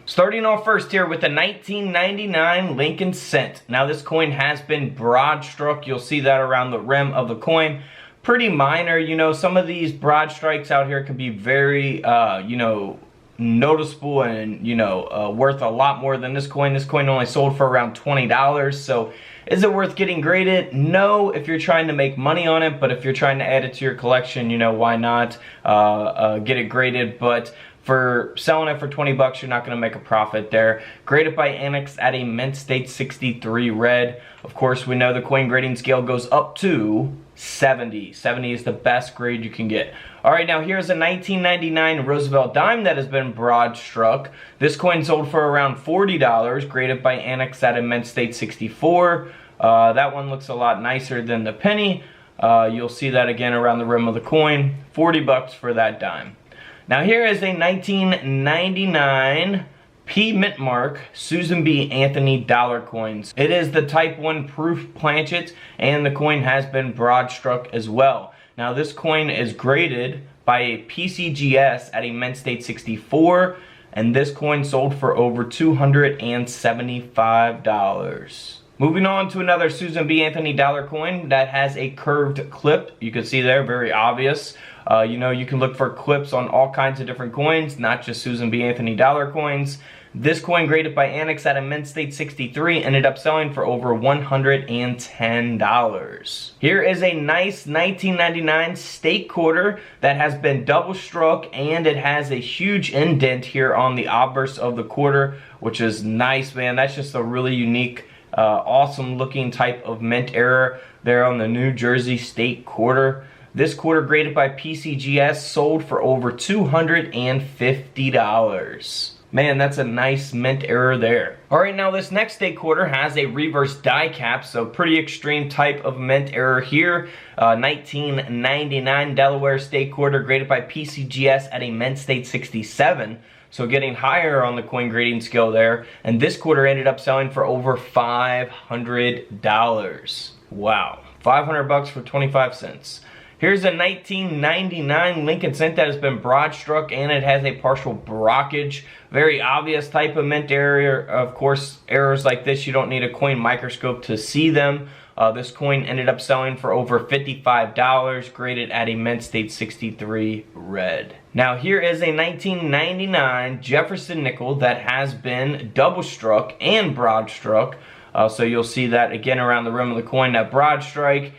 Starting off first here with the 1999 Lincoln cent. Now this coin has been broad-struck. You'll see that around the rim of the coin. Pretty minor, you know, some of these broad strikes out here can be very, you know, noticeable and, you know, worth a lot more than this coin. This coin only sold for around $20. So is it worth getting graded? No, if you're trying to make money on it, but if you're trying to add it to your collection, you know, why not get it graded? But for selling it for 20 bucks, you're not going to make a profit there. Graded by Annex at a mint state 63 red. Of course, we know the coin grading scale goes up to 70. 70 is the best grade you can get. Alright, now here's a 1999 Roosevelt dime that has been broad struck. This coin sold for around $40, graded by Annex at a mint state 64. That one looks a lot nicer than the penny. You'll see that again around the rim of the coin. 40 bucks for that dime. Now here is a 1999 P mint mark Susan B. Anthony dollar coins. It is the type 1 proof planchet, and the coin has been broad struck as well. Now this coin is graded by a PCGS at a mint state 64, and this coin sold for over $275. Moving on to another Susan B. Anthony dollar coin that has a curved clip. You can see there, very obvious. You know, you can look for clips on all kinds of different coins, not just Susan B. Anthony dollar coins. This coin, graded by Annex at a mint state 63, ended up selling for over $110. Here is a nice 1999 state quarter that has been double struck, and it has a huge indent here on the obverse of the quarter, which is nice, man. That's just a really unique, awesome looking type of mint error there on the New Jersey state quarter. This quarter, graded by PCGS, sold for over $250. Man, that's a nice mint error there. Alright, now this next state quarter has a reverse die cap, so pretty extreme type of mint error here. 1999 Delaware state quarter, graded by PCGS at a mint state 67. So getting higher on the coin grading scale there. And this quarter ended up selling for over $500. Wow. 500 bucks for 25 cents. Here's a 1999 Lincoln cent that has been broad struck, and it has a partial brockage. Very obvious type of mint error. Of course, errors like this, you don't need a coin microscope to see them. This coin ended up selling for over $55, graded at a mint state 63 red. Now here is a 1999 Jefferson nickel that has been double struck and broad struck. So you'll see that again around the rim of the coin, that broad strike.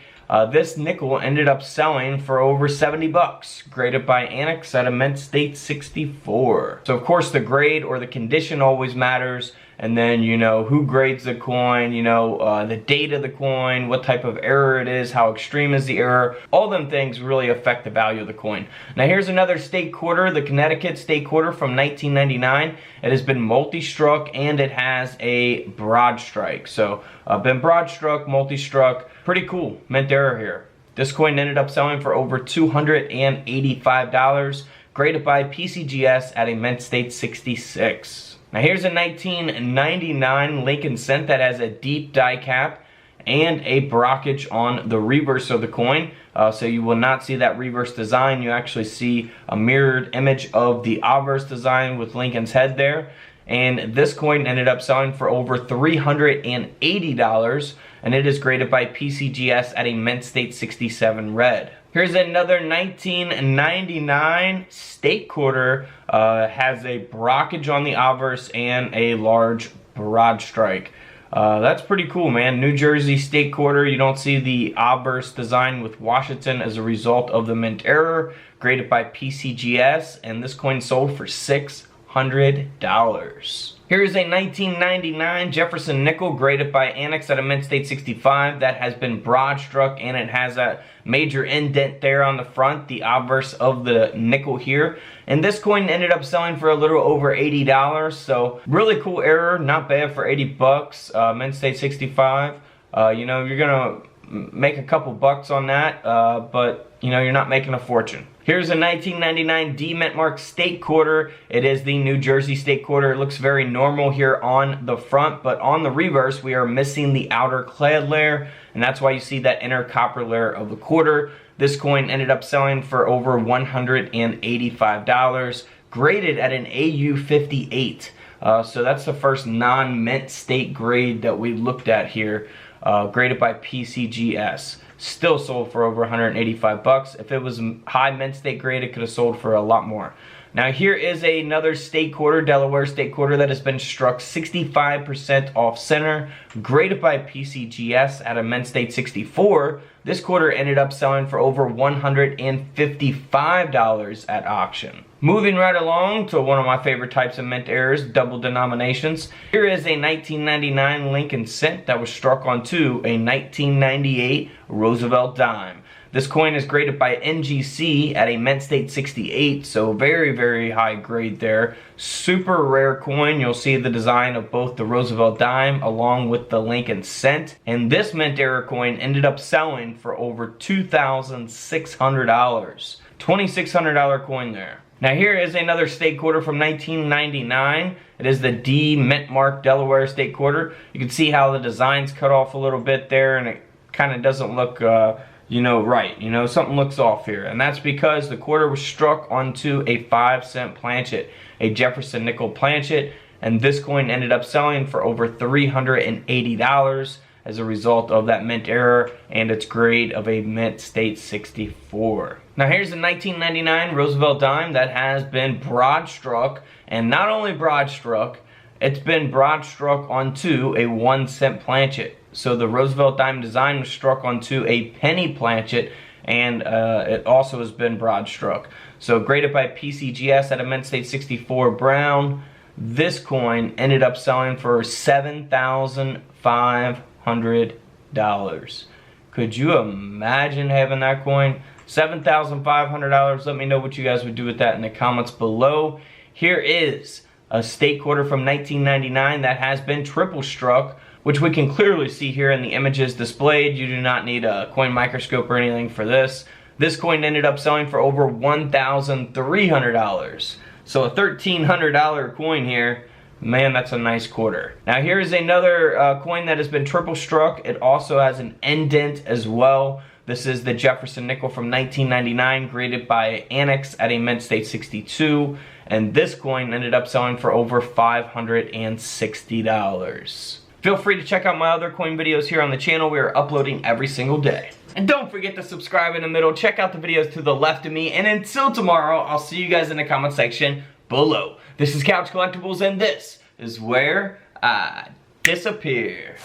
This nickel ended up selling for over 70 bucks, graded by Annex at a mint state 64. So of course the grade or the condition always matters, and then, you know, who grades the coin, you know, the date of the coin, what type of error it is, how extreme is the error. All them things really affect the value of the coin. Now here's another state quarter, the Connecticut state quarter from 1999. It has been multi-struck, and it has a broad strike. So been broad struck, multi-struck, pretty cool mint error here. This coin ended up selling for over $285, graded by PCGS at a mint state 66. Now here's a 1999 Lincoln cent that has a deep die cap and a brockage on the reverse of the coin. So you will not see that reverse design. You actually see a mirrored image of the obverse design with Lincoln's head there. And this coin ended up selling for over $380, and it is graded by PCGS at a mint state 67 red. Here's another 1999 state quarter, has a brockage on the obverse and a large broad strike. That's pretty cool, man. New Jersey state quarter, you don't see the obverse design with Washington as a result of the mint error, graded by PCGS, and this coin sold for $600. Here's a 1999 Jefferson nickel, graded by Annex at a mint state 65, that has been broad struck, and it has a major indent there on the front, the obverse of the nickel here. And this coin ended up selling for a little over $80, so really cool error, not bad for 80 bucks, mint state 65. You know, you're gonna make a couple bucks on that, but you know, you're not making a fortune. Here's a 1999 D mint mark state quarter. It is the New Jersey state quarter. It looks very normal here on the front, but on the reverse, we are missing the outer clad layer, and that's why you see that inner copper layer of the quarter. This coin ended up selling for over $185, graded at an AU 58. So that's the first non-mint state grade that we looked at here, graded by PCGS. Still sold for over 185 bucks. If it was high mint state grade, it could have sold for a lot more. Now here is another state quarter, Delaware state quarter, that has been struck 65% off center, graded by PCGS at a mint state 64. This quarter ended up selling for over $155 at auction. Moving right along to one of my favorite types of mint errors, double denominations. Here is a 1999 Lincoln cent that was struck onto a 1998 Roosevelt dime. This coin is graded by NGC at a mint state 68, so very, very high grade there. Super rare coin. You'll see the design of both the Roosevelt dime along with the Lincoln cent. And this mint era coin ended up selling for over $2,600. $2,600 coin there. Now here is another state quarter from 1999. It is the D mint mark Delaware state quarter. You can see how the design's cut off a little bit there, and it kind of doesn't look you know, right. You know, something looks off here. And that's because the quarter was struck onto a 5-cent planchet, a Jefferson nickel planchet, and this coin ended up selling for over $380 as a result of that mint error and its grade of a mint state 64. Now here's the 1999 Roosevelt dime that has been broadstruck, and not only broadstruck, it's been broadstruck onto a 1-cent planchet. So the Roosevelt dime design was struck onto a penny planchet, and it also has been broadstruck. So graded by PCGS at a mint state 64 brown. This coin ended up selling for $7,500. Could you imagine having that coin? $7,500. Let me know what you guys would do with that in the comments below. Here is a state quarter from 1999 that has been triple struck, which we can clearly see here in the images displayed. You do not need a coin microscope or anything for this. This coin ended up selling for over $1,300. So a $1,300 coin here. Man, that's a nice quarter. Now here is another coin that has been triple struck. It also has an indent as well. This is the Jefferson nickel from 1999, graded by Annex at a mint state 62. And this coin ended up selling for over $560. Feel free to check out my other coin videos here on the channel. We are uploading every single day. And don't forget to subscribe in the middle. Check out the videos to the left of me. And until tomorrow, I'll see you guys in the comment section below. This is Couch Collectibles, and this is where I disappear.